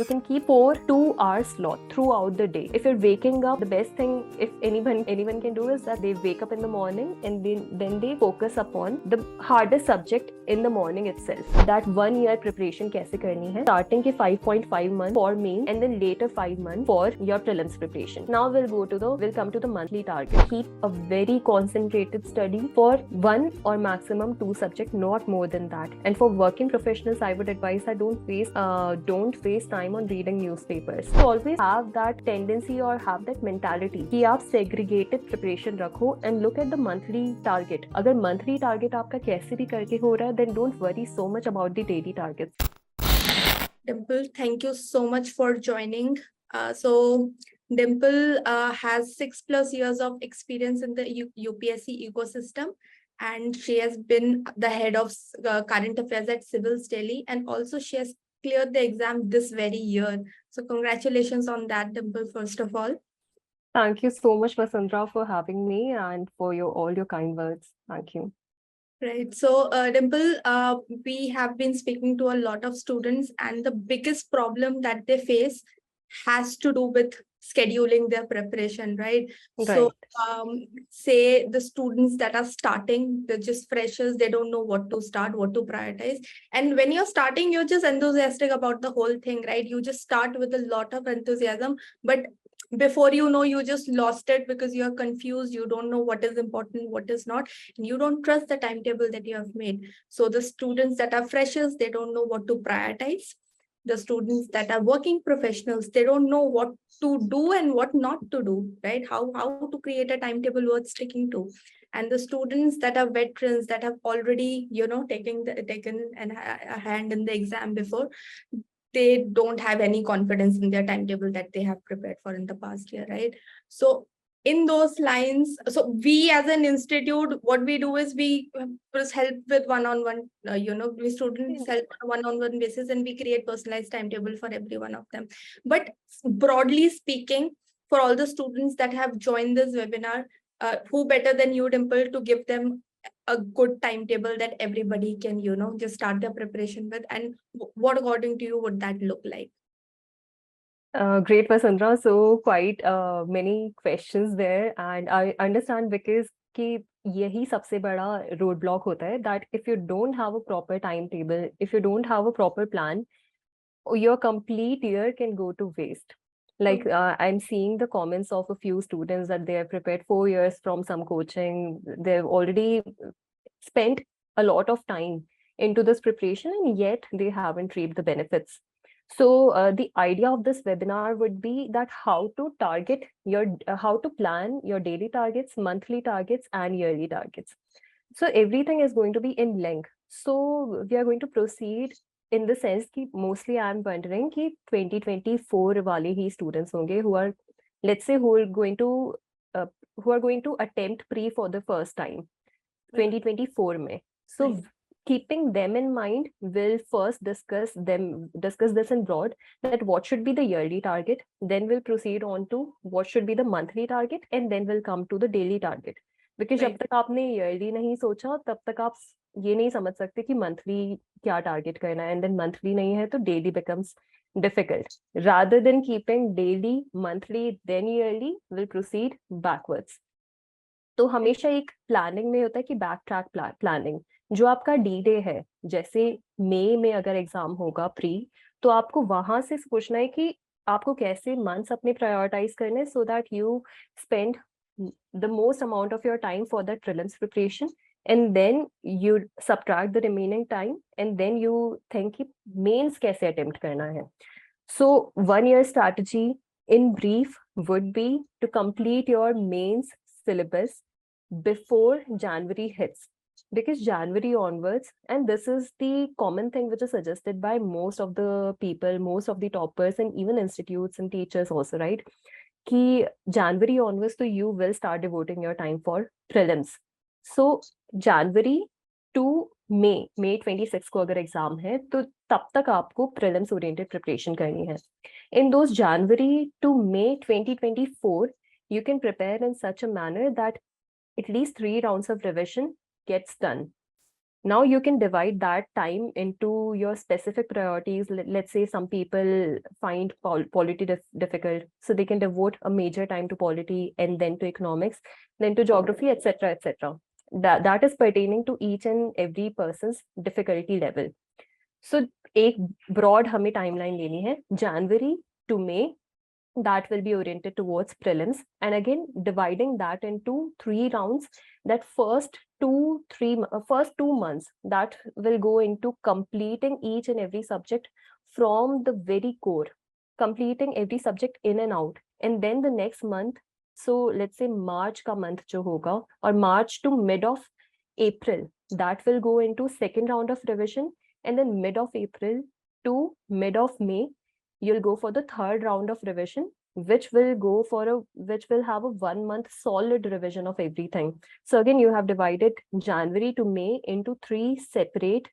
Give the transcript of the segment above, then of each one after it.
can keep 4 2-hour slot throughout the day. If you're waking up, the best thing if anyone can do is that they wake up in the morning and then they focus upon the hardest subject in the morning itself. That 1 year preparation कैसे करनी है, starting के 5.5 months for main and then later 5 months for your prelims preparation. Now we'll come to the monthly target. Keep a very concentrated study for 1 or maximum 2 subjects, not more than that. And for working professionals, I would advise that don't waste time on reading newspapers. So always have that tendency or have that mentality कि आप segregated preparation रखो and look at the monthly target. अगर monthly target आपका कैसे भी करके हो रहा है, then don't worry so much about the daily targets. Dimple, thank you so much for joining. So Dimple has 6+ years of experience in the UPSC ecosystem, and she has been the head of current affairs at Civilsdaily, and also she has cleared the exam this very year. So congratulations on that, Dimple, first of all. Thank you so much, Vasundhara, for having me and for all your kind words. Thank you. Right. So, Dimple, we have been speaking to a lot of students, and the biggest problem that they face has to do with scheduling their preparation, right? So, say the students that are starting, they're just freshers, they don't know what to start, what to prioritize. And when you're starting, you're just enthusiastic about the whole thing, right? You just start with a lot of enthusiasm, but before you know, you just lost it because you're confused. You don't know what is important, what is not, and you don't trust the timetable that you have made. So the students that are freshers, they don't know what to prioritize. The students that are working professionals, they don't know what to do and what not to do, right? How to create a timetable worth sticking to. And the students that are veterans, that have already, taken a hand in the exam before, they don't have any confidence in their timetable that they have prepared for in the past year, right? So in those lines, so we as an institute, what we do is we just help with one-on-one, we students help on a one-on-one basis, and we create personalized timetable for every one of them. But broadly speaking, for all the students that have joined this webinar, who better than you, Dimple, to give them a good timetable that everybody can, just start their preparation with? And what, according to you, would that look like? Great, Vasundhara. So quite many questions there, and I understand because कि यही सबसे बड़ा roadblock होता है, that if you don't have a proper timetable, if you don't have a proper plan, your complete year can go to waste. Like I'm seeing the comments of a few students that they have prepared 4 years from some coaching. They've already spent a lot of time into this preparation, and yet they haven't reaped the benefits. So the idea of this webinar would be that how to plan your daily targets, monthly targets, and yearly targets. So everything is going to be in length. So we are going to proceed in the sense that mostly I'm wondering कि 2024 वाले ही students होंगे who are, let's say, who are going to attempt pre for the first time 2024 में. So keeping them in mind, we'll first discuss this in broad, that what should be the yearly target, then we'll proceed on to what should be the monthly target, and then we'll come to the daily target. Because जब तक आपने yearly नहीं सोचा, तब तक आप ये नहीं समझ सकते कि monthly क्या target करना है, and then monthly नहीं है तो daily becomes difficult. Rather than keeping daily, monthly, then yearly, we'll proceed backwards. तो हमेशा एक प्लानिंग में होता है कि बैक ट्रैक प्लानिंग, जो आपका डी डे है, जैसे मई में अगर एग्जाम होगा प्री, तो आपको वहां से पूछना है कि आपको कैसे मंथ्स अपने प्रायोरिटाइज करने, so that you spend the most amount of your time for that prelims preparation, and then you subtract the remaining time, and then you think कि मेंस कैसे अटेम्प्ट करना है. So 1 year strategy in brief would be to complete your mains syllabus before January hits, because January onwards, and this is the common thing which is suggested by most of the people, most of the toppers, and even institutes and teachers also, right? कि January onwards, so you will start devoting your time for prelims. So January to May 26 को अगर exam है, तो तब तक आपको prelims oriented preparation करनी है. In those January to May 2024, you can prepare in such a manner that at least 3 rounds of revision gets done. Now you can divide that time into your specific priorities. Let's say some people find polity difficult, so they can devote a major time to polity and then to economics, then to geography, etc., etc. That is pertaining to each and every person's difficulty level. So एक broad हमें timeline लेनी है, January to May, that will be oriented towards prelims, and again dividing that into 3 rounds. That first 2 months that will go into completing each and every subject from the very core, completing every subject in and out. And then the next month, so let's say March ka month jo hoga, or March to mid of April, that will go into second round of revision. And then mid of April to mid of May, you'll go for the third round of revision, which will have a 1 month solid revision of everything. So again, you have divided January to May into 3 separate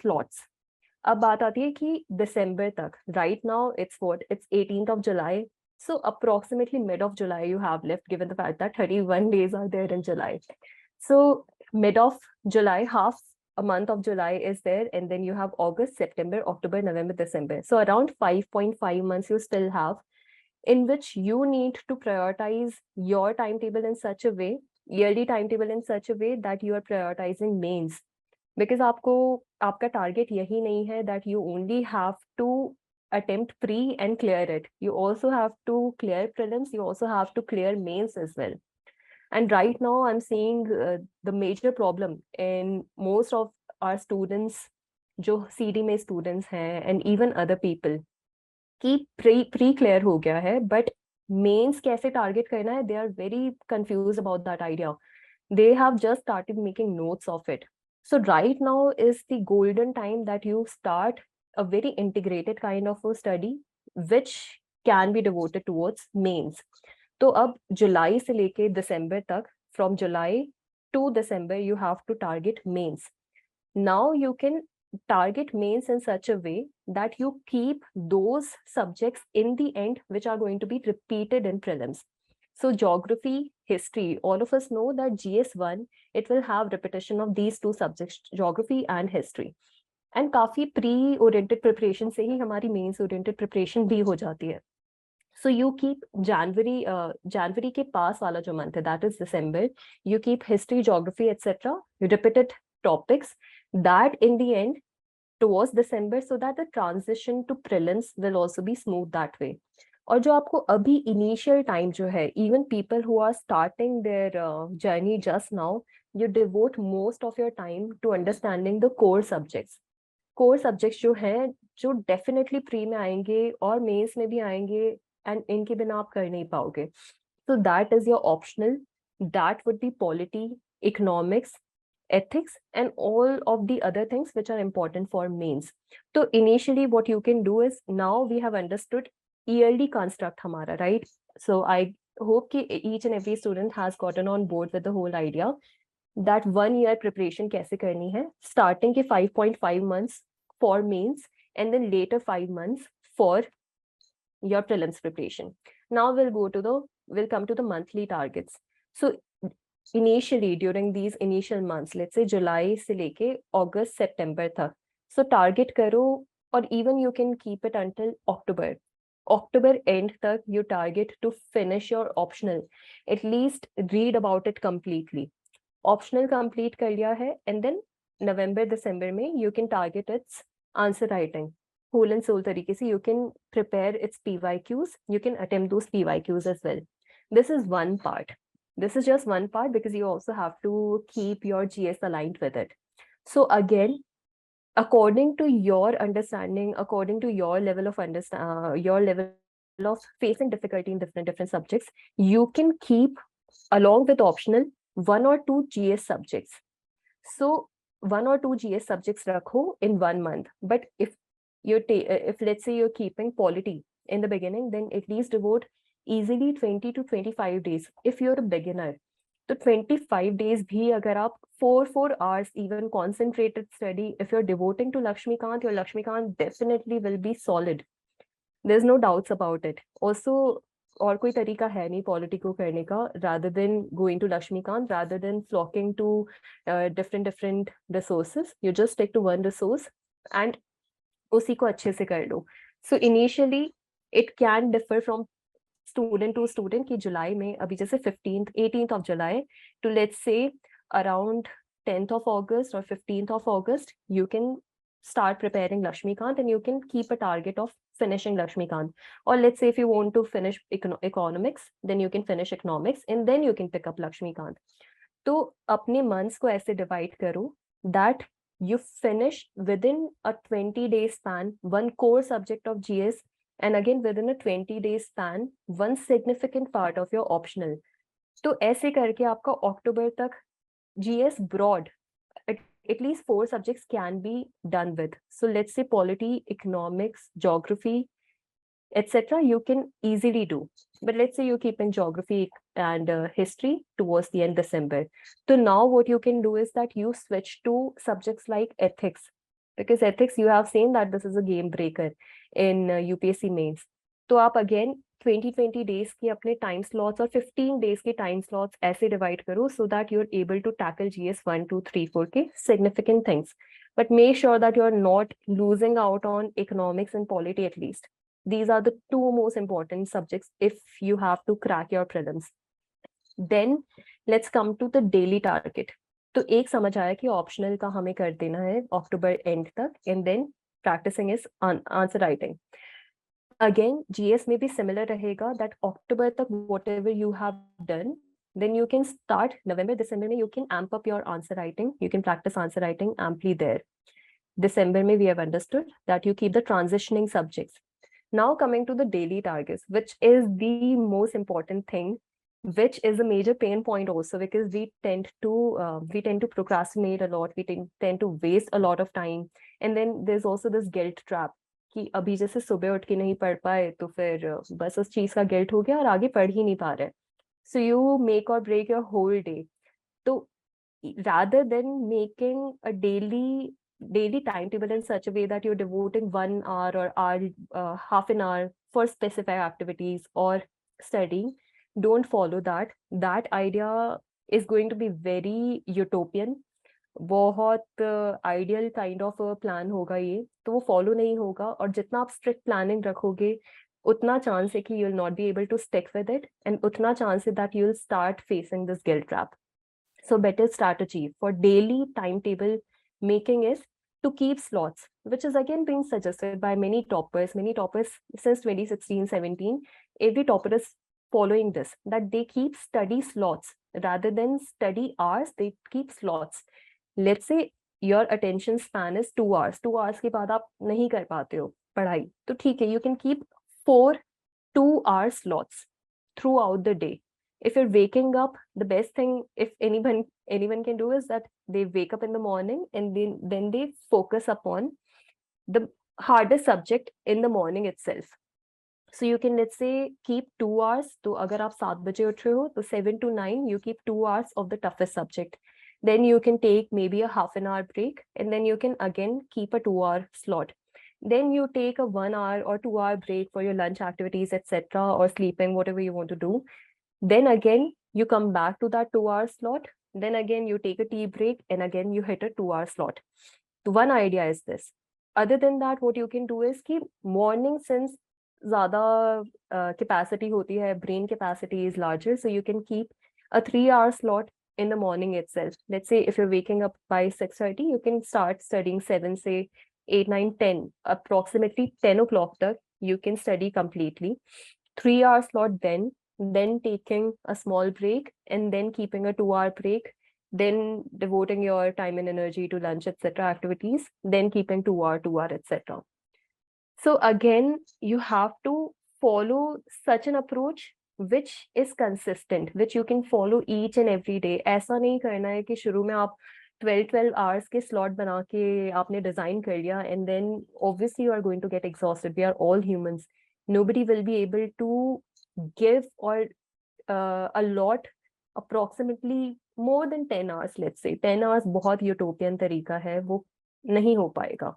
slots. अब बात आती है कि December तक. Right now it's 18th of July. So approximately mid of July you have left, given the fact that 31 days are there in July. So mid of July, half a month of July is there, and then you have August, September, October, November, December. So around 5.5 months you still have, in which you need to prioritize your timetable in such a way, yearly timetable in such a way that you are prioritizing mains. Because आपको आपका target यही नहीं है that you only have to attempt pre and clear it. You also have to clear prelims, you also have to clear mains as well. And right now I'm seeing the major problem in most of our students, जो CD में students हैं, and even other people, कि pre clear हो गया है, but mains कैसे target करना है, they are very confused about that idea. They have just started making notes of it. So right now is the golden time that you start a very integrated kind of a study, which can be devoted towards mains. तो अब जुलाई से लेके दिसंबर तक, from July to December, you have to target mains. Now you can target mains in such a way that you keep those subjects in the end which are going to be repeated in prelims. So geography, history, all of us know that GS1, it will have repetition of these two subjects, geography and history. And काफी pre-oriented preparation से ही हमारी mains oriented preparation भी हो जाती है. So you keep January के पास वाला जो month है, that is December, you keep history, geography, etc. repeated topics, that in the end towards December, so that the transition to prelims will also be smooth that way. और जो आपको अभी initial time जो है, even people who are starting their journey just now, you devote most of your time to understanding the core subjects. Core subjects जो हैं, जो definitely pre में आएंगे और mains में भी आएंगे, and इनके बिना आप कर नहीं पाओगे. So that is your optional. That would be polity, economics, ethics, and all of the other things which are important for mains. So initially what you can do is, now we have understood yearly construct हमारा, right? So I hope कि each and every student has gotten on board with the whole idea that 1 year preparation कैसे करनी है, starting के 5.5 months for mains, and then later 5 months for your prelims preparation. Now we'll come to the monthly targets. So initially during these initial months, let's say July से लेके August, September तक, so target करो, or even you can keep it until October. October end तक you target to finish your optional, at least read about it completely. Optional complete कर लिया है, and then November, December में you can target its answer writing. Whole and soul तरीके से you can prepare its PYQs, you can attempt those PYQs as well. This is one part. This is just one part, because you also have to keep your GS aligned with it. So again, according to your understanding, according to your level of your level of facing difficulty in different subjects, you can keep, along with optional, 1 or 2 GS subjects. So 1 or 2 GS subjects rakho in 1 month. But if let's say you're keeping polity in the beginning, then at least devote easily 20 to 25 days. If you're a beginner, तो 25 days भी अगर आप 4 hours even concentrated study, if you're devoting to Lakshmikant, your Lakshmikant definitely will be solid. There's no doubts about it. Also, और कोई तरीका है नहीं polity को करने का, rather than going to Lakshmikant, rather than flocking to different resources, you just stick to one resource and उसी को अच्छे से कर लो. So initially it can differ from student to student कि जुलाई में अभी जैसे 15th 18th of July to let's say around 10th of August or 15th of August, you can start preparing Lakshmikant and you can keep a target of finishing Lakshmikant. Or let's say if you want to finish economics, then you can finish economics and then you can pick up Lakshmikant. तो अपने months को ऐसे divide करो that you finish within a 20-day span one core subject of GS, and again within a 20-day span one significant part of your optional. तो ऐसे करके आपका अक्टूबर तक GS broad at least 4 subjects can be done with. So let's say polity, economics, geography, etc. you can easily do. But let's say you're keeping geography and history towards the end December. So now what you can do is that you switch to subjects like ethics, because ethics you have seen that this is a game breaker in UPSC mains. तो आप again 20 days के अपने time slots और 15 days के time slots ऐसे divide करो so that you're able to tackle GS 1, 2, 3, 4 के significant things. But make sure that you're not losing out on economics and polity at least. These are the two most important subjects if you have to crack your prelims. Then let's come to the daily target. तो एक समझ आया कि optional का हमें कर देना है अक्टूबर एंड तक, and then practising is answer writing. Again GS में भी सिमिलर रहेगा दैट अक्टूबर तक whatever you have done, then you can start November, December में you can amp up your answer writing, you can practice answer writing amply there. December में we have understood that you keep the transitioning subjects. Now coming to the daily targets, which is the most important thing, which is a major pain point also, because we tend to procrastinate a lot, we tend to waste a lot of time, and then there's also this guilt trap कि अभी जैसे सुबह उठ के नहीं पढ़ पाए तो फिर बस उस चीज का गिल्ट हो गया और आगे पढ़ ही नहीं पा रहे. So you make or break your whole day. So rather than making a daily timetable in such a way that you're devoting 1 hour or half an hour for specific activities or studying, don't follow that. That idea is going to be very utopian. बहुत ideal kind of plan होगा ये, तो वो follow नहीं होगा. और जितना आप स्ट्रिक्ट प्लानिंग रखोगे उतना चांस है कि you will not be able to stick with it, and उतना चांस है that you will start facing this guilt trap. So better strategy for daily timetable making is to keep slots, which is again being suggested by many toppers since 2016-17. Every topper is following this, that they keep study slots rather than study hours. They keep slots. Let's say your attention span is 2 hours. 2 hours के बाद आप नहीं कर पाते हो पढ़ाई, तो ठीक है, you can keep 4 2-hour slots throughout the day. If you're waking up, the best thing if anyone can do is that they wake up in the morning and then they focus upon the hardest subject in the morning itself. So you can, let's say, keep 2 hours. तो अगर आप 7 बजे उठ रहे हो तो 7 to 9 you keep 2 hours of the toughest subject. Then you can take maybe a half an hour break, and then you can again keep a 2-hour slot. Then you take a 1 hour or 2-hour break for your lunch activities, etc., or sleeping, whatever you want to do. Then again you come back to that 2-hour slot. Then again you take a tea break, and again you hit a 2-hour slot. So one idea is this. Other than that, what you can do is कि morning, since ज़्यादा capacity होती है, brain capacity is larger, so you can keep a 3-hour slot in the morning itself. Let's say if you're waking up by 6:30, you can start studying 7, say 8, 9, 10, approximately 10 o'clock tak you can study completely. 3-hour slot, then taking a small break, and then keeping a 2-hour break, then devoting your time and energy to lunch, etc. activities, then keeping 2-hour, etc. So again, you have to follow such an approach which is consistent, which you can follow each and every day. ऐसा नहीं करना है कि शुरू में आप 12 hours के slot बना के आपने design कर लिया, and then obviously you are going to get exhausted. We are all humans. Nobody will be able to give or allot approximately more than 10 hours. Let's say 10 hours बहुत utopian तरीका है, वो नहीं हो पाएगा.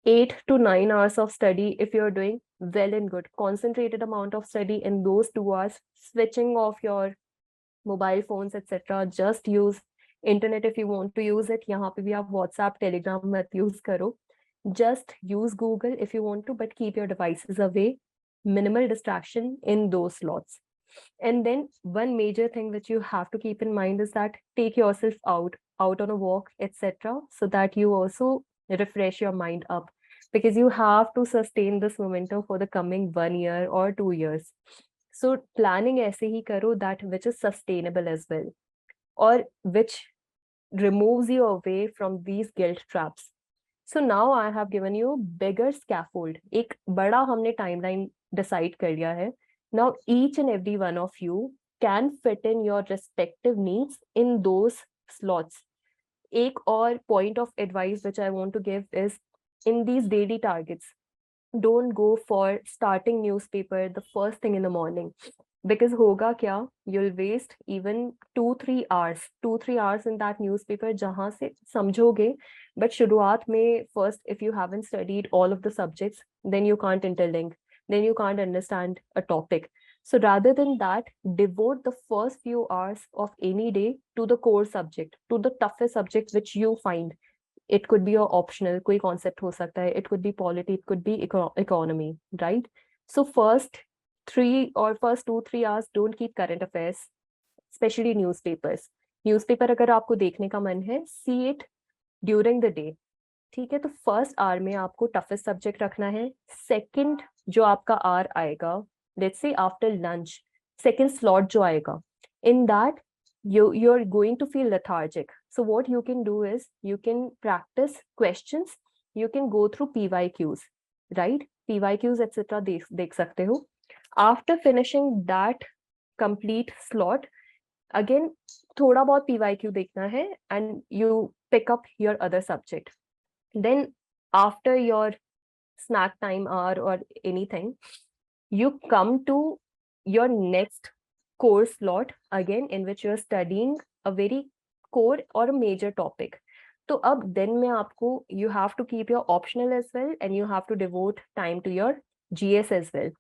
8 to 9 hours of study if you're doing well and good. Concentrated amount of study in those 2 hours, switching off your mobile phones, etc. Just use internet if you want to use it. यहाँ पे भी आप WhatsApp, Telegram मत use करो. Just use Google if you want to, but keep your devices away. Minimal distraction in those slots. And then one major thing which you have to keep in mind is that take yourself out on a walk, etc., so that you also refresh your mind up, because you have to sustain this momentum for the coming 1 year or 2 years. So planning ऐसे ही करो that which is sustainable as well, or which removes you away from these guilt traps. So now I have given you bigger scaffold. एक बड़ा हमने timeline decide कर लिया है. Now each and every one of you can fit in your respective needs in those slots. एक और point of advice which I want to give is, in these daily targets, don't go for starting newspaper the first thing in the morning, because होगा क्या, you'll waste even 2-3 hours in that newspaper जहाँ से समझोगे, but शुरुआत में first, if you haven't studied all of the subjects, then you can't interlink, then you can't understand a topic. So rather than that, devote the first few hours of any day to the core subject, to the toughest subject which you find. It could be your optional, कोई concept हो सकता है, it could be polity, it could be economy, right? So first 2-3 hours, don't keep current affairs, especially newspapers. Newspaper अगर आपको देखने का मन है, see it during the day. ठीक है, तो फर्स्ट आवर में आपको टफेस्ट सब्जेक्ट रखना है. सेकंड जो आपका आवर आएगा, let's say after lunch, second slot जो आएगा, in that you're going to feel lethargic. So what you can do is you can practice questions, you can go through PYQs, right? PYQs etc. देख सकते हो. After finishing that complete slot, again थोड़ा बहुत PYQ देखना है and you pick up your other subject. Then after your snack time hour or anything, you come to your next core slot again, in which you're studying a very core or a major topic. तो अब दिन में आपको, you have to keep your optional as well, and you have to devote time to your GS as well.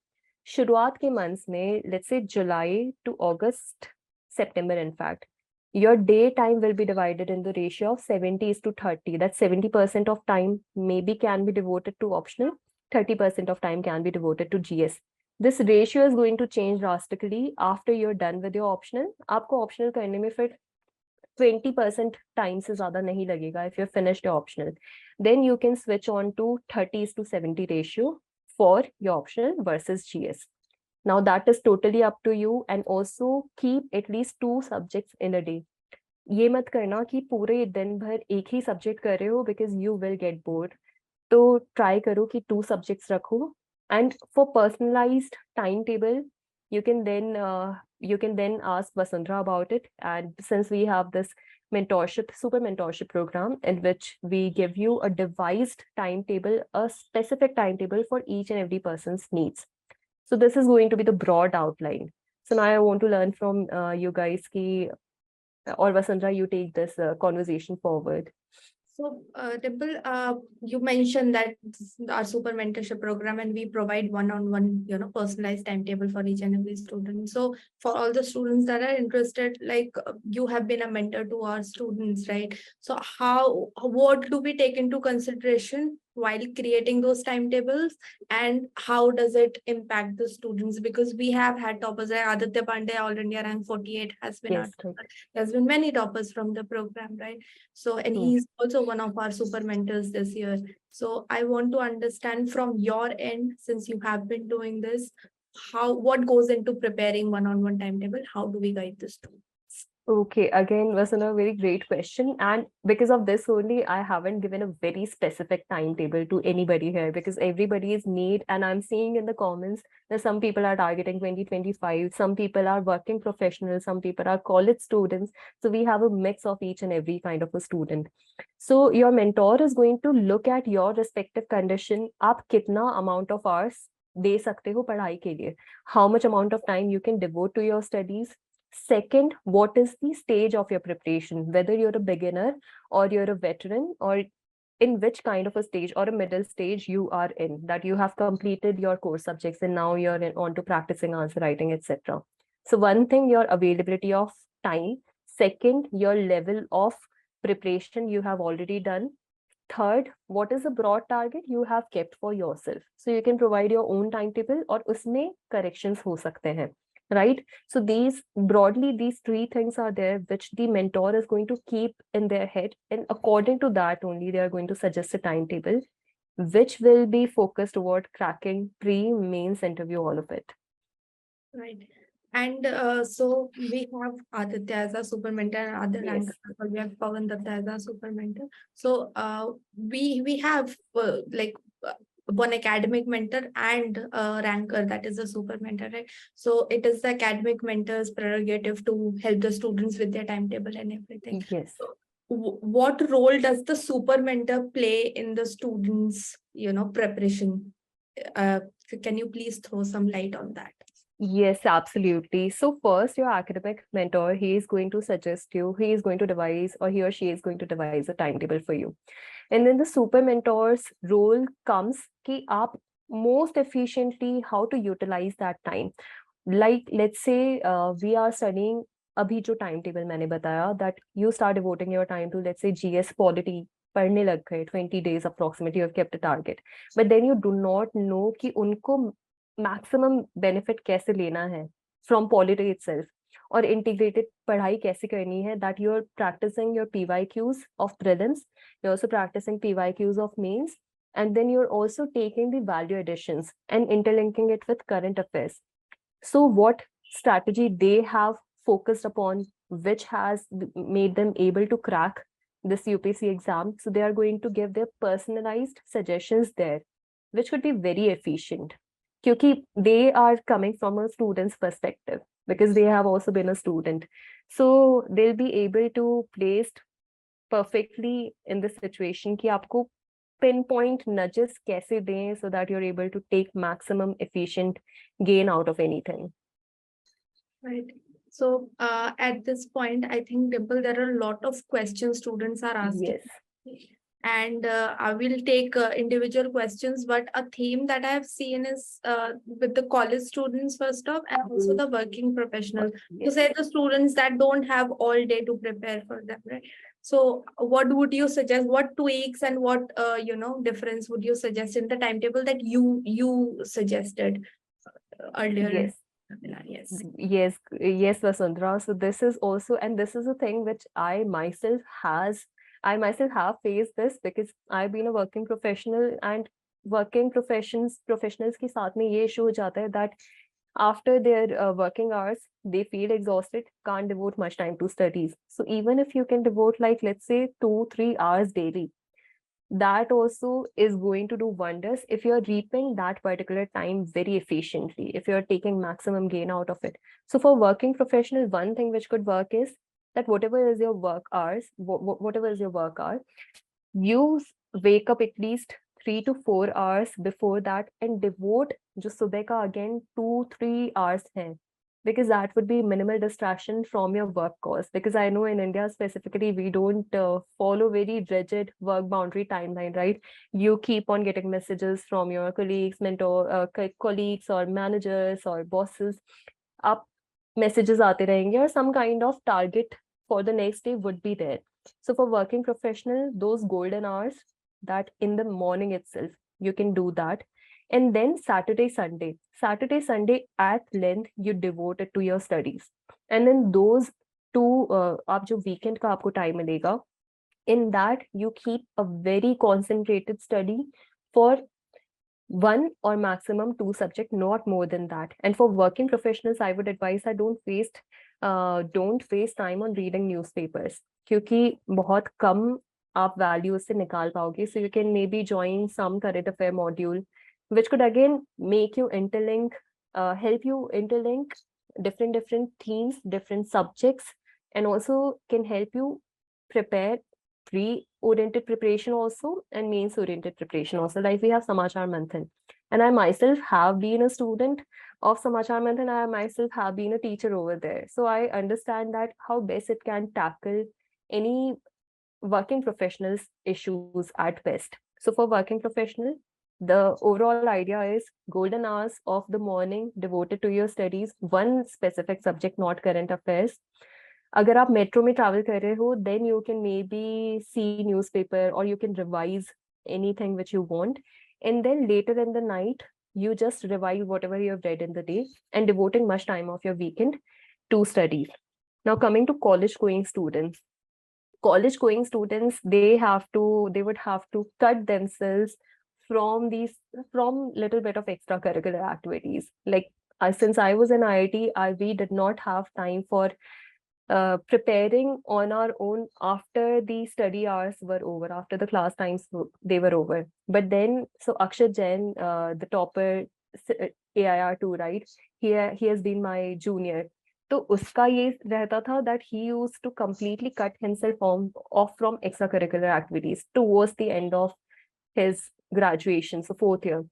शुरुआत के months में, let's say July to August, September in fact, your day time will be divided in the ratio of 70:30. That's 70% of time maybe can be devoted to optional, 30% of time can be devoted to GS. This ratio is going to change drastically after you're done with your optional. आपको optional करने में फिर 20% time से ज़्यादा नहीं लगेगा if you've finished your optional. Then you can switch on to 30:70 ratio for your optional versus GS. Now that is totally up to you, and also keep at least 2 subjects in a day. ये मत करना कि पूरे दिन भर एक ही subject कर रहे हो, because you will get bored. तो try करो कि 2 subjects रखो. And for personalized timetable, you can then ask Vasundhara about it. And since we have this super mentorship program in which we give you a devised timetable, a specific timetable for each and every person's needs. So this is going to be the broad outline. So now I want to learn from you guys or Vasundhara, you take this conversation forward. So, Dimple, you mentioned that this is our super mentorship program, and we provide one-on-one, personalized timetable for each and every student. So, for all the students that are interested, like you have been a mentor to our students, right? So, what do we take into consideration while creating those timetables, and how does it impact the students? Because we have had toppers like Aditya Pandey, All India rank 48, has been our topper. There's been many toppers from the program, right? So, and he's also one of our super mentors this year. So I want to understand from your end, since you have been doing this, what goes into preparing one-on-one timetable? How do we guide the students? Okay, again, was a very great question. And because of this only, I haven't given a very specific timetable to anybody here, because everybody is need. And I'm seeing in the comments that some people are targeting 2025, some people are working professionals, some people are college students. So we have a mix of each and every kind of a student. So your mentor is going to look at your respective condition. आप कितना amount of hours दे सकते हो पढ़ाई के लिए? How much amount of time you can devote to your studies? Second, what is the stage of your preparation, whether you're a beginner or you're a veteran, or in which kind of a stage or a middle stage you are in, that you have completed your core subjects and now you're on to practicing answer writing, etc. So one thing, your availability of time. Second, your level of preparation you have already done. Third, what is a broad target you have kept for yourself? So you can provide your own timetable और उसमें corrections हो सकते हैं, right? So these broadly, these three things are there which the mentor is going to keep in their head, and according to that only they are going to suggest a timetable which will be focused toward cracking pre, mains, interview, all of it. Right. And so we have Aditya as a super mentor and other Yes. rankers. We have Pawan Datta as a super mentor. So we have like one academic mentor and a ranker that is a super mentor, right? So it is the academic mentor's prerogative to help the students with their timetable and everything. Yes. So what role does the super mentor play in the students, preparation? Can you please throw some light on that? Yes, absolutely. So first, your academic mentor, he is going to suggest you, he is going to devise, or he or she is going to devise a timetable for you. And then the super mentor's role comes कि आप most efficiently how to utilize that time. Like let's say we are studying अभी जो timetable मैंने बताया, that you start devoting your time to, let's say, GS polity, पढ़ने लग गए 20 days approximately, you have kept a target, but then you do not know कि उनको maximum benefit कैसे लेना है from polity itself, और integrated पढ़ाई कैसे करनी है, that you are practicing your PYQs of prelims, you're also practicing PYQs of mains, and then you're also taking the value additions and interlinking it with current affairs. So what strategy they have focused upon, which has made them able to crack this UPSC exam, so they are going to give their personalized suggestions there, which could be very efficient, because they are coming from a student's perspective, because they have also been a student, so they'll be able to place perfectly in the situation कि आपको pinpoint nudges कैसे दें so that you're able to take maximum efficient gain out of anything. Right. So at this point, I think, Dimple, there are a lot of questions students are asking. Yes. And I will take individual questions, but a theme that I have seen is with the college students first off, and also the working professional. To Yes. say the students that don't have all day to prepare for them, right? So what would you suggest? What tweaks and what difference would you suggest in the timetable that you suggested earlier? Yes. Yes. Yes, Vasundhara. So this is also, and this is a thing which I myself have faced this, because I've been a working professional, and working professionals के साथ में ये issue हो जाता है that after their working hours, they feel exhausted, can't devote much time to studies. So even if you can devote, like, let's say 2-3 hours daily, that also is going to do wonders if you're reaping that particular time very efficiently, if you're taking maximum gain out of it. So for working professional, one thing which could work is that whatever is your work hours, whatever is your work hour, you wake up at least 3 to 4 hours before that and devote जो सुबह का again 2-3 hours है, because that would be minimal distraction from your work course. Because I know in India specifically, we don't follow very rigid work boundary timeline, right? You keep on getting messages from your colleagues, colleagues or managers or bosses. Up messages आते रहेंगे, or some kind of target for the next day would be there. So for working professional, those golden hours, that in the morning itself, you can do that. And then Saturday, Sunday at length, you devote it to your studies. And then those two, आप जो weekend का आपको time मिलेगा, in that you keep a very concentrated study for 1 or maximum 2 subject, not more than that. And for working professionals, I would advise that don't waste time on reading newspapers, क्योंकि बहुत कम आप value उससे निकाल पाओगे. So you can maybe join some current affair module, which could again make you help you interlink different themes, different subjects, and also can help you prepare pre-oriented preparation also and mains oriented preparation also. Like we have Samachar Manthan, and I myself have been a student of Samachar Manthan. I myself have been a teacher over there, so I understand that how best it can tackle any working professionals issues at best. So for working professional, the overall idea is golden hours of the morning devoted to your studies, one specific subject, not current affairs. अगर आप metro में travel कर रहे हो, then you can maybe see newspaper or you can revise anything which you want, and then later in the night you just revise whatever you have read in the day and devoting much time of your weekend to studies. Now coming to college going students, they would have to cut themselves from little bit of extracurricular activities. Like since I was in IIT, we did not have time for preparing on our own after the study hours were over, after the class times they were over. But then, so Akshat Jain, the topper, AIR2, right? He has been my junior. तो उसका ये रहता था that he used to completely cut himself off from extracurricular activities towards the end of his graduation, so 4th year.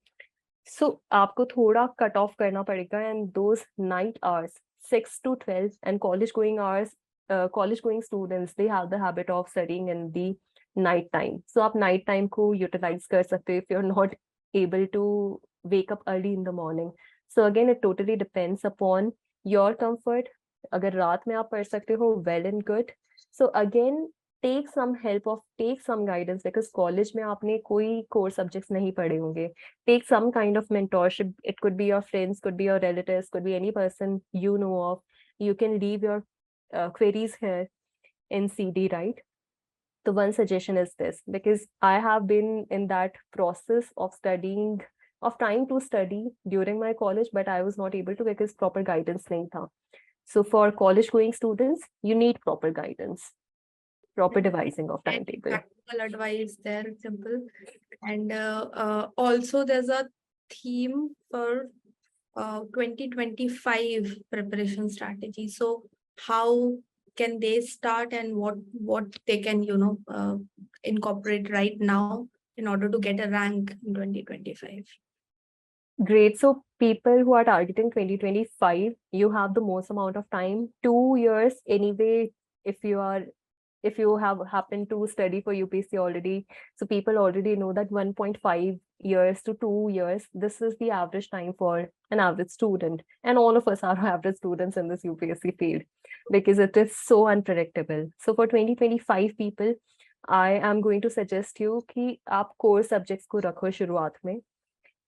So आपको थोड़ा cut off करना पड़ेगा, and those night hours 6 to 12 and college going hours, college going students, they have the habit of studying in the night time. So आप night time को utilize कर सकते हो if you're not able to wake up early in the morning. So again, it totally depends upon your comfort. अगर रात में आप पढ़ सकते हो, well and good. So again, take some guidance, because college में आपने कोई core subjects नहीं पढ़े होंगे. Take some kind of mentorship. It could be your friends, could be your relatives, could be any person you know of. You can leave your queries here in CD, right? The one suggestion is this, because I have been in that process of trying to study during my college, but I was not able to because proper guidance nahi tha. So for college going students, you need proper guidance, proper devising of timetable. Practical advice there, Simple. And also there's a theme for 2025 preparation strategy. So how can they start, and what they can incorporate right now in order to get a rank in 2025? Great. So people who are targeting 2025, you have the most amount of time, 2 years anyway. If you have happened to study for UPSC already, so people already know that 1.5 years to 2 years, this is the average time for an average student. And all of us are average students in this UPSC field because it is so unpredictable. So for 2025 people, I am going to suggest you कि आप core subjects को रखो शुरुआत में.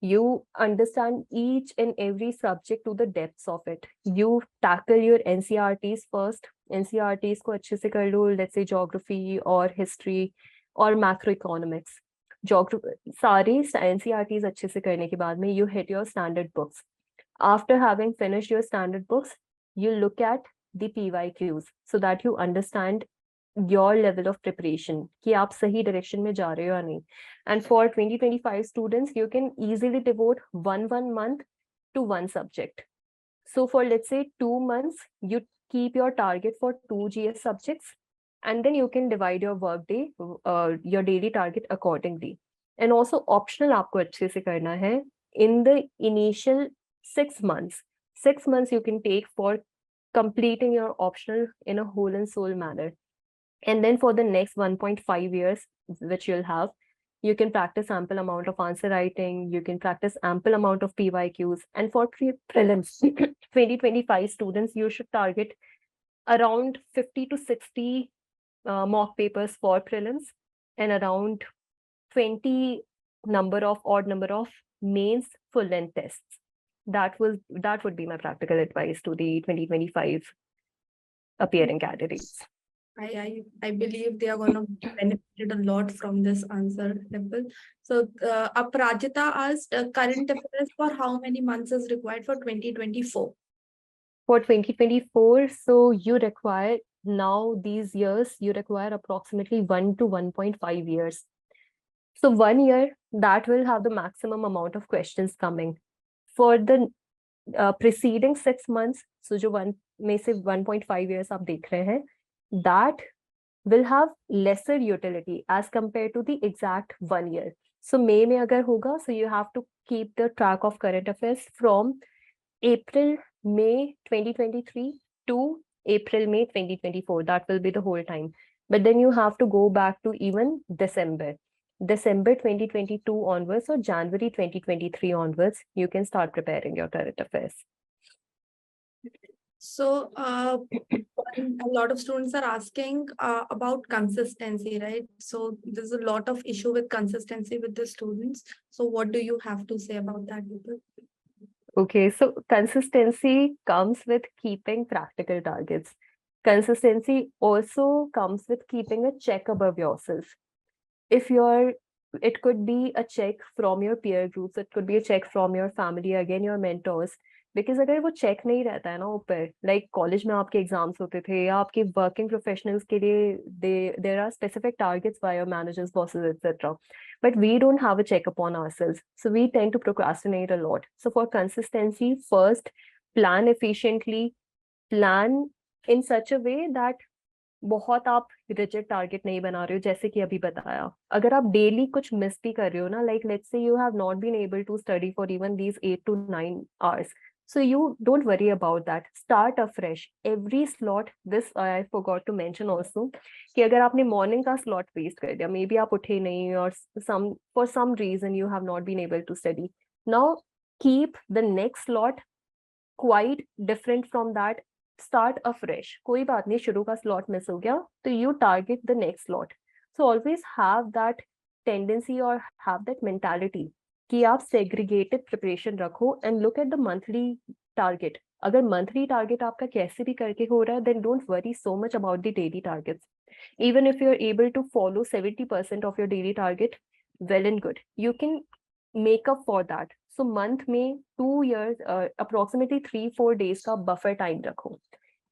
You understand each and every subject to the depths of it. You tackle your NCRTs first. NCRTs को अच्छे से कर लो. Let's say geography or history or macroeconomics. सारे NCRTs अच्छे से करने के बाद में you hit your standard books. After having finished your standard books, you look at the PYQs so that you understand your level of preparation, कि आप सही direction में जा रहे हो या नहीं. And for 2025 students, you can easily devote one month to one subject. So for let's say 2 months, you keep your target for 2 GS subjects, and then you can divide your work day, your daily target accordingly. And also optional आपको अच्छे से करना है. In the initial 6 months, 6 months you can take for completing your optional in a whole and soul manner. And then for the next 1.5 years, which you'll have, you can practice ample amount of answer writing, you can practice ample amount of PYQs. And for prelims, 2025 students, you should target around 50 to 60 mock papers for prelims and around 20 odd number of mains full length tests. That would be my practical advice to the 2025 appearing candidates. I believe they are going to benefit a lot from this answer, Dimple. So Aparajita asked, current affairs for how many months is required for 2024? For 2024, so you require now these years, you require approximately 1 to 1.5 years. So 1 year, that will have the maximum amount of questions coming. For the preceding 6 months, so जो 1.5 years आप देख रहे हैं, that will have lesser utility as compared to the exact 1 year. So May में अगर होगा, so you have to keep the track of current affairs from April-May 2023 to April-May 2024. That will be the whole time. but then you have to go back to even December 2022 onwards or January 2023 onwards, you can start preparing your current affairs. So a lot of students are asking about consistency, right? So there's a lot of issue with consistency with the students. So what do you have to say about that, Dimple? Okay, so consistency comes with keeping practical targets. Consistency also comes with keeping a check above yourself. If you're, it could be a check from your peer groups, it could be a check from your family, again your mentors. Because अगर वो check नहीं रहता है ना ऊपर, like college में आपके exams होते थे या आपके वर्किंग प्रोफेशनल्स के लिए there are specific targets by your managers bosses etcetera, but we don't have a check upon ourselves, so we tend to procrastinate a lot. So for consistency, first plan efficiently, plan in such a way that बहुत आप rigid target नहीं बना रहे हो, जैसे कि अभी बताया अगर आप डेली कुछ मिस भी कर रहे हो ना, like let's say you have not been able to study for even these 8 to 9 hours, so you don't worry about that, start afresh every slot. This I forgot to mention also कि अगर आपने morning का slot waste कर दिया, may be आप उठे नहीं और some for some reason you have not been able to study, now keep the next slot quite different from that, start afresh. कोई बात नहीं, शुरू का slot miss हो गया तो you target the next slot. So always have that tendency or have that mentality कि आप segregated preparation रखो and look at the monthly target. अगर monthly target आपका कैसे भी करके हो रहा है, then don't worry so much about the daily targets. Even if you're able to follow 70% of your daily target, well and good, you can make up for that. So month में 2 years approximately 3-4 days का buffer time रखो,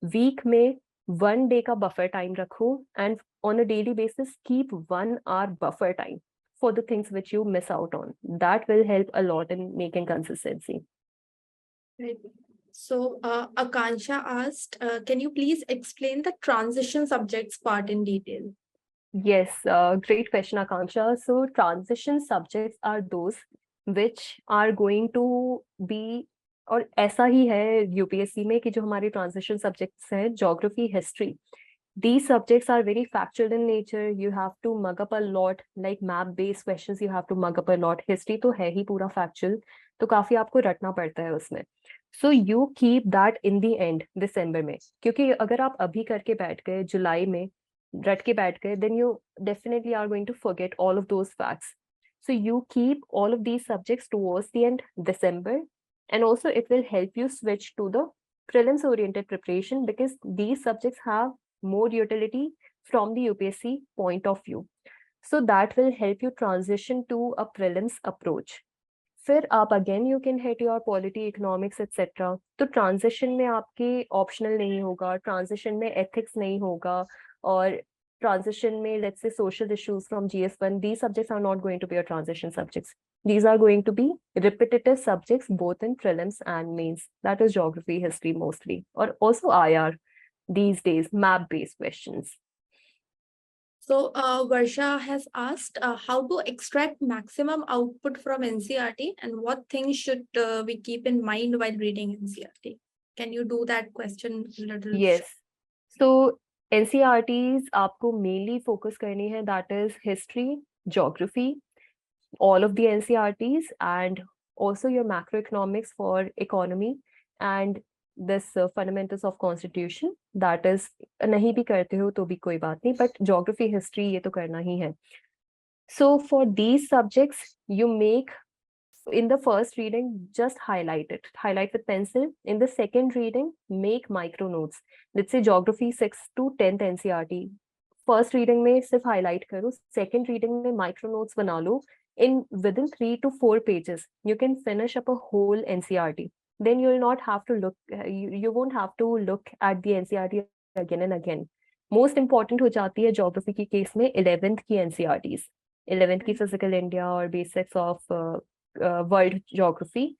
week में 1 day का buffer time रखो, and on a daily basis keep 1 hour buffer time for the things which you miss out on. That will help a lot in making consistency. Right. So Akansha asked, can you please explain the transition subjects part in detail? Yes, great question, Akansha. So transition subjects are those which are going to be, और ऐसा ही है UPSC में कि जो हमारे transition subjects हैं, geography, history, these subjects are very factual in nature. You have to mug up a lot, like map based questions you have to mug up a lot. History तो है ही पूरा factual, तो काफी आपको रटना पड़ता है उसमें. So you keep that in the end, दिसंबर में, क्योंकि अगर आप अभी करके बैठ गए जुलाई में रट के बैठ गए, then you definitely are going to forget all of those facts. So you keep all of these subjects towards the end December, and also it will help you switch to the prelims oriented preparation because these subjects have more utility from the UPSC point of view. So that will help you transition to a prelims approach. फिर आप again you can hit your polity, economics etcetera. तो transition में आपके optional नहीं होगा, transition में ethics नहीं होगा, और ट्रांजिशन में let's say social issues from GS1, these subjects are not going to be your transition subjects. These are going to be repetitive subjects both in prelims and mains. That is geography, history mostly, or also IR these days, map based questions. So Varsha has asked how to extract maximum output from NCERT and what things should we keep in mind while reading NCERT. Can you do that question a little? Yes. So NCERTs आपको mainly focus करनी है, that is history, geography, all of the NCERTs, and also your macroeconomics for economy, and this fundamentals of constitution. That is नहीं भी करते हो तो भी कोई बात नहीं, but geography, history ये तो करना ही है. So for these subjects you make, in the first reading just highlight with pencil. In the second reading make micro notes. Let's say geography 6th to 10th NCERT, first reading में सिर्फ highlight करो, second reading में micro notes बना लो. in within 3 to 4 pages you can finish up a whole NCERT. Then you will not have to look, you won't have to look at the NCERT again and again. Most important हो जाती है geography की case में 11th की NCERTs, 11th की physical India और basics of world geography.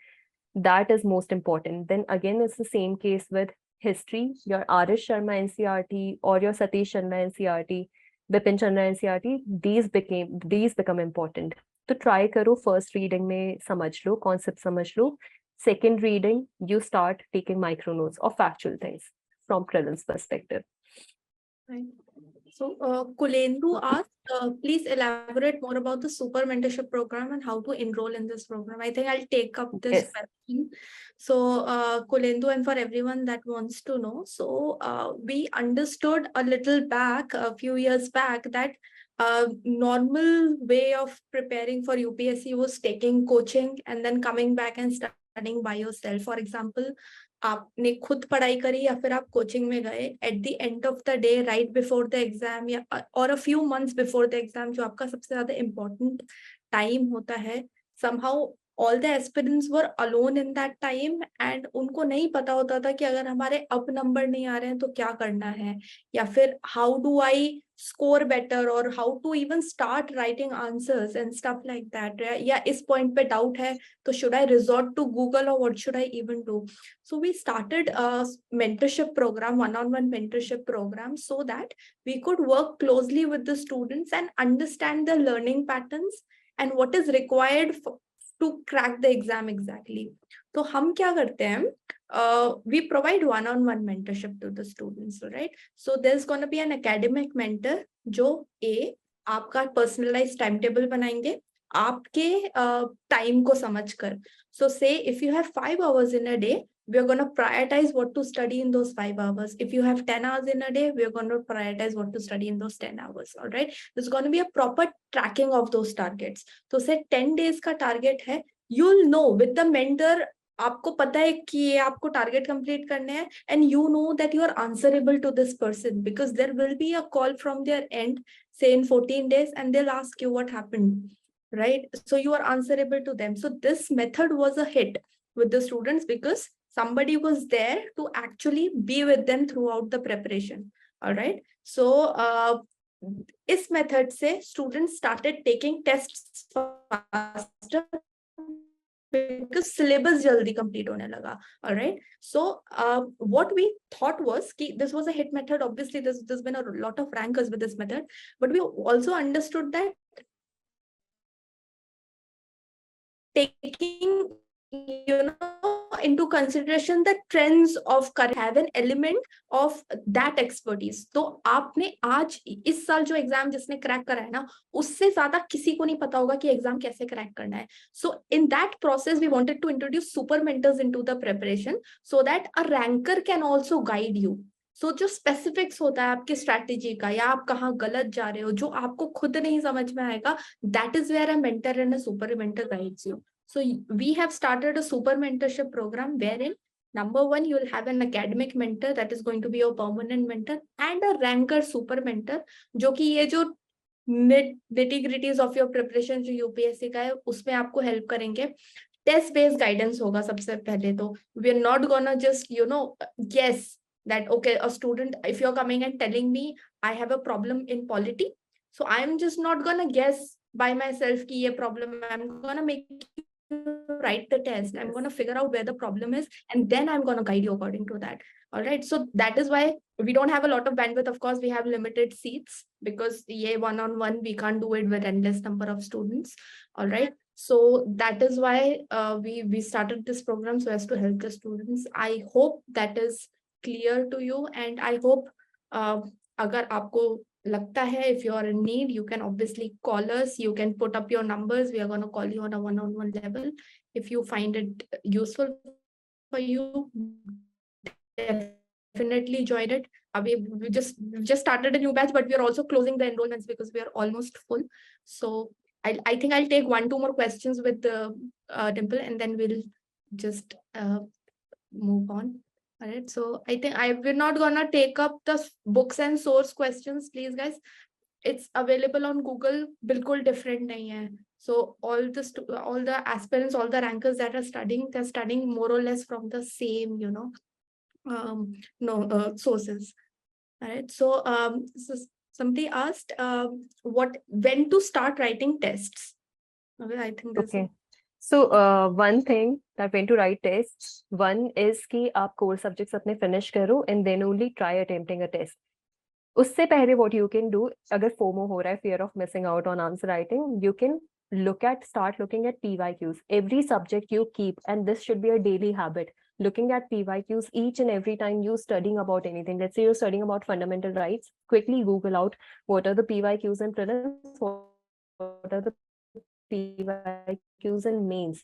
That is most important. Then again it's the same case with history, your RS Sharma NCERT or your Satish Chandra NCERT, Bipin Chandra NCERT, these become important. तो try करो first reading में समझ लो, concept समझ लो. Second reading you start taking micro notes of factual things from prelims perspective. Right. So, Kulendu asked, please elaborate more about the super mentorship program and how to enroll in this program. I think I'll take up this Yes. question. So, Kulendu, and for everyone that wants to know, so we understood a little back, a few years back, that normal way of preparing for UPSC was taking coaching and then coming back and studying by yourself. For example, आपने खुद पढ़ाई करी या फिर आप coaching में गए at the end of the day right before the exam या और a few months before the exam जो आपका सबसे ज्यादा इम्पोर्टेंट टाइम होता है somehow all the aspirants were alone in that time and उनको नहीं पता होता था कि अगर हमारे अब नंबर नहीं आ रहे हैं तो क्या करना है या फिर how do I score better or how to even start writing answers and stuff like that या इस point पे doubt है तो should I resort to Google or what should I even do. So we started a mentorship program, one-on-one mentorship program, so that we could work closely with the students and understand the learning patterns and what is required to crack the exam exactly. So हम क्या करते हैं? We provide one-on-one mentorship to the students, right? So there's going to be an academic mentor जो आपका personalized timetable बनाएंगे आपके time को समझकर. So say if you have 5 hours in a day, we are going to prioritize what to study in those 5 hours. If you have 10 hours in a day, we are going to prioritize what to study in those 10 hours. All right. There's going to be a proper tracking of those targets. So say 10 days का target है, you'll know with the mentor, आपको पता है कि ये आपको target complete करने हैं and you know that you are answerable to this person because there will be a call from their end say in 14 days and they'll ask you what happened, right? So you are answerable to them. So this method was a hit with the students because somebody was there to actually be with them throughout the preparation. All right. So इस method से students started taking tests faster because syllabus jaldi complete hone laga. All right. So what we thought was कि this was a hit method. Obviously, there's been a lot of rankers with this method, but we also understood that taking into consideration the trends of current have an element of that expertise. तो आपने आज इस साल जो exam जिसने crack करा है ना उससे ज्यादा किसी को नहीं पता होगा कि एग्जाम कैसे क्रैक करना है. So in that process we wanted to introduce super mentors into the preparation so that a ranker can also guide you. So जो स्पेसिफिक्स होता है आपके स्ट्रैटेजी का या आप कहाँ गलत जा रहे हो जो आपको खुद नहीं समझ में आएगा, that is where a mentor and a super mentor guides you. So we have started a super mentorship program wherein number one, you will have an academic mentor that is going to be your permanent mentor and a ranker super mentor जो कि ये जो nitty-gritties of your preparation जो UPSC का है उसमें आपको help करेंगे. टेस्ट बेस्ड गाइडेंस होगा सबसे पहले तो. We are not gonna just guess that okay, a student, if you're coming and telling me I have a problem in polity, so I'm just not gonna guess by myself कि ये problem है. I'm gonna make write the test. I'm going to figure out where the problem is and then I'm going to guide you according to that. All right. So that is why we don't have a lot of bandwidth. Of course, we have limited seats because one-on-one, we can't do it with endless number of students. All right. So that is why we started this program so as to help the students. I hope that is clear to you and I hope अगर आपको लगता है, if you are in need, you can obviously call us. You can put up your numbers. We are going to call you on a one-on-one level. If you find it useful for you, definitely join it. We just started a new batch, but we are also closing the enrollments because we are almost full. So I think I'll take 1-2 more questions with Dimple, and then we'll just move on. All right, so I think we're not gonna take up the books and source questions, please, guys. It's available on Google. बिल्कुल different नहीं है. So all the aspirants, all the rankers that are studying, they're studying more or less from the same, sources. All right. So somebody asked when to start writing tests. Okay, I think that's Okay. So one thing that when to write tests, one is कि आप core subjects अपने finish करो and then only try attempting a test. उससे पहले what you can do, अगर FOMO हो रहा है, fear of missing out on answer writing, you can start looking at PYQs. Every subject you keep, and this should be a daily habit. looking at PYQs each and every time you're studying about anything. Let's say you're studying about fundamental rights, quickly Google out what are the PYQs and prelims, what are the PYQs and mains.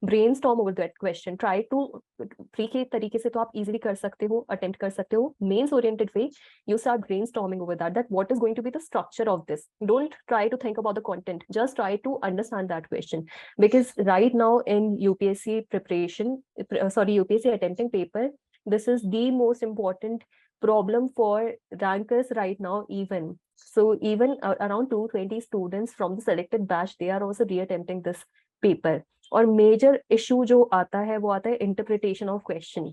Brainstorm over that question. Try to free के तरीके से तो आप easily कर सकते हो, attempt कर सकते हो. Mains oriented way, you start brainstorming over that what is going to be the structure of this. Don't try to think about the content, just try to understand that question. Because right now in UPSC preparation, UPSC attempting paper, this is the most important problem for rankers right now even. So even around 220 students from the selected batch, they are also reattempting this paper. और major issue जो आता है वो आता है interpretation of question.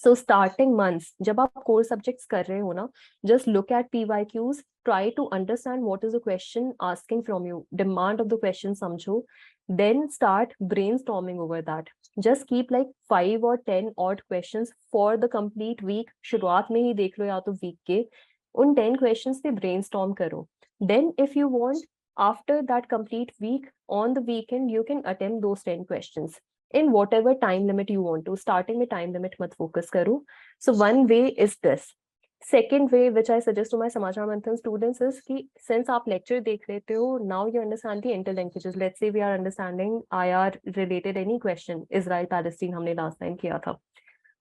So starting months जब आप core subjects कर रहे हो ना, just look at PYQs, try to understand what is the question asking from you, demand of the question समझो, then start brainstorming over that. Just keep like 5 or 10 odd questions for the complete week. शुरुआत में ही देख लो या तो week के उन 10 questions पे brainstorm करो. Then if you want, after that complete week, on the weekend you can attempt those 10 questions in whatever time limit you want to. Starting with time limit mat focus karo. So one way is this. Second way which I suggest to my Samachar Manthan students is ki since aap lecture dekh rete ho, now you understand the interlinkages. Let's say we are understanding IR related any question, Israel Palestine हमने last time किया था.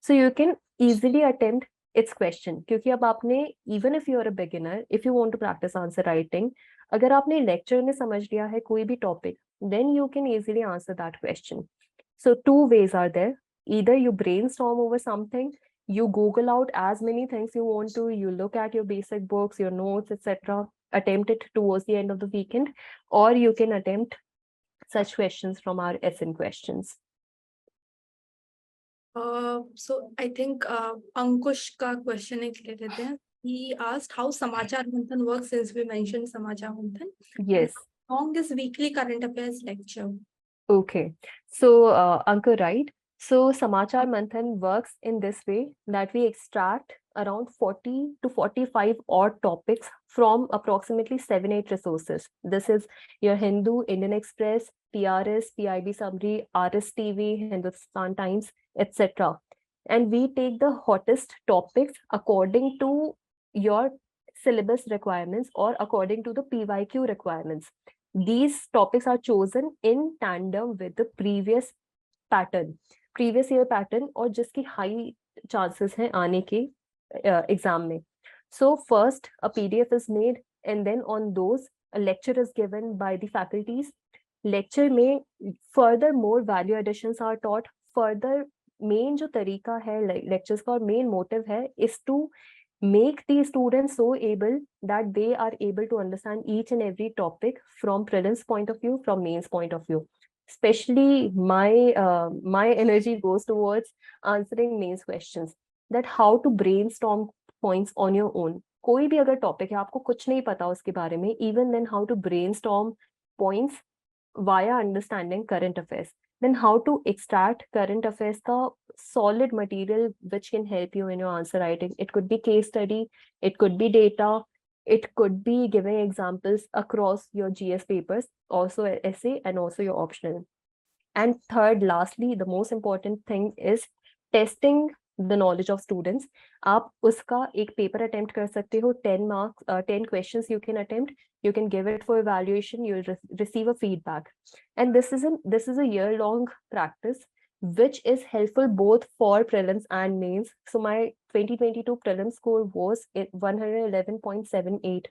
So you can easily attempt its question. क्योंकि अब आपने, even if you are a beginner, if you want to practice answer writing, अगर आपने lecture में समझ लिया है कोई भी topic, then you can easily answer that question. So 2 ways are there. Either you brainstorm over something, you Google out as many things you want to, you look at your basic books, your notes, etc., attempt it towards the end of the weekend, or you can attempt such questions from our SN questions. So I think Ankush का question एक ले लेते हैं. He asked how Samachar Manthan works, since we mentioned Samachar Manthan. Yes. How long is weekly current affairs lecture? Okay. So, Ankur, right? So, Samachar Manthan works in this way that we extract around 40 to 45 odd topics from approximately 7-8 resources. This is your Hindu, Indian Express, PRS, PIB Summary, RSTV, Hindustan Times, etc. And we take the hottest topics according to your syllabus requirements or according to the PYQ requirements. These topics are chosen in tandem with the previous year pattern और जिसकी high chances हैं आने के exam में. So first a PDF is made and then on those a lecture is given by the faculties. Lecture में furthermore value additions are taught. Further main जो तरीका है lectures का और main motive है is to make the students so able that they are able to understand each and every topic from prelims point of view, from mains point of view. Especially my energy goes towards answering mains questions, that how to brainstorm points on your own. कोई भी अगर topic है आपको कुछ नहीं पता उसके बारे में, even then how to brainstorm points via understanding current affairs. Then how to extract current affairs का solid material which can help you in your answer writing. It could be case study, it could be data, it could be giving examples across your GS papers, also essay and also your optional. And third, lastly, the most important thing is testing the knowledge of students. आप उसका एक paper attempt कर सकते हो, 10 marks, 10 questions you can attempt. You can give it for evaluation. You'll receive a feedback, and this is a year-long practice, which is helpful both for prelims and mains. So my 2022 prelim score was 111.78,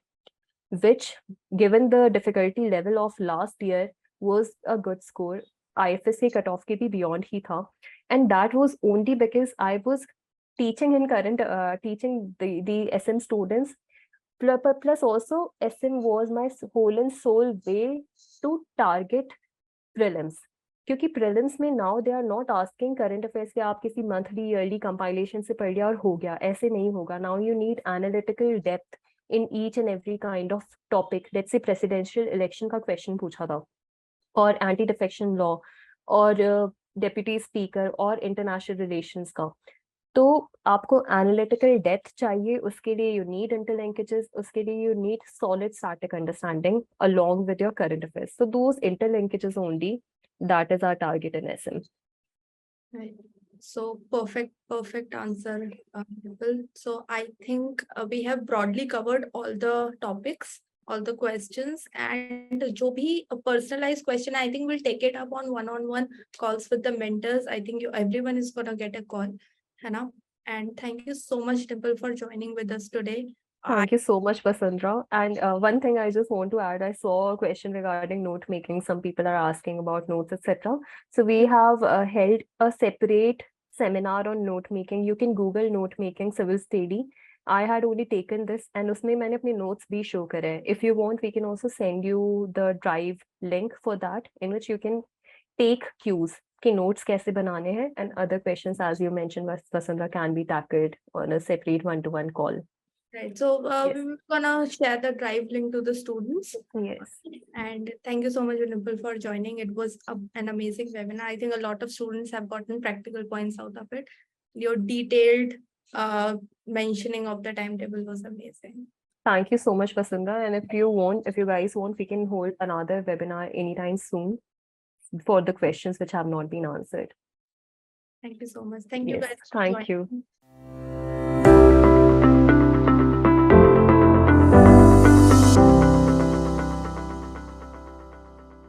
which, given the difficulty level of last year, was a good score. IFSC cutoff के भी beyond ही था, and that was only because I was teaching the SM students. Plus also SM was my whole and sole way to target prelims. क्योंकि prelims में now they are not asking current affairs के आप किसी monthly yearly compilation से पढ़ लिया और हो गया, ऐसे नहीं होगा. Now you need analytical depth in each and every kind of topic. Let's say presidential election का question पूछा था, और एंटी डिफेक्शन लॉ, और डेप्यूटी स्पीकर, और इंटरनेशनल रिलेशंस का. तो आपको एनालिटिकल डेप्थ चाहिए, उसके लिए यू नीड इंटरलिंकेजेस, उसके लिए you need solid static understanding along with your current affairs. So those interlinkages only, that is our target in SM. Right. So perfect answer, Dimple. So I think we have broadly covered all the topics, all the questions, and जो भी a personalized question, I think we'll take it up on one-on-one calls with the mentors. I think everyone is gonna get a call, है ना? And thank you so much, Dimple, for joining with us today. Thank you so much, Vasundhara. And one thing I just want to add, I saw a question regarding note making. Some people are asking about notes, etc. So we have held a separate seminar on note making. You can Google note making Civilsdaily. I had only taken this, and उसमें मैंने अपने notes भी show करे. If you want, we can also send you the drive link for that, in which you can take cues कि notes कैसे बनाने हैं, and other questions, as you mentioned, Vasundhara, can be tackled on a separate one-to-one call. Right. So Yes. we're gonna share the drive link to the students. Yes. And thank you so much, Dimple, for joining. It was an amazing webinar. I think a lot of students have gotten practical points out of it. Your detailed mentioning of the timetable was amazing. Thank you so much, Vasundhara. And if you guys want, we can hold another webinar anytime soon for the questions which have not been answered. Thank you so much. Thank you Yes, guys. thank you.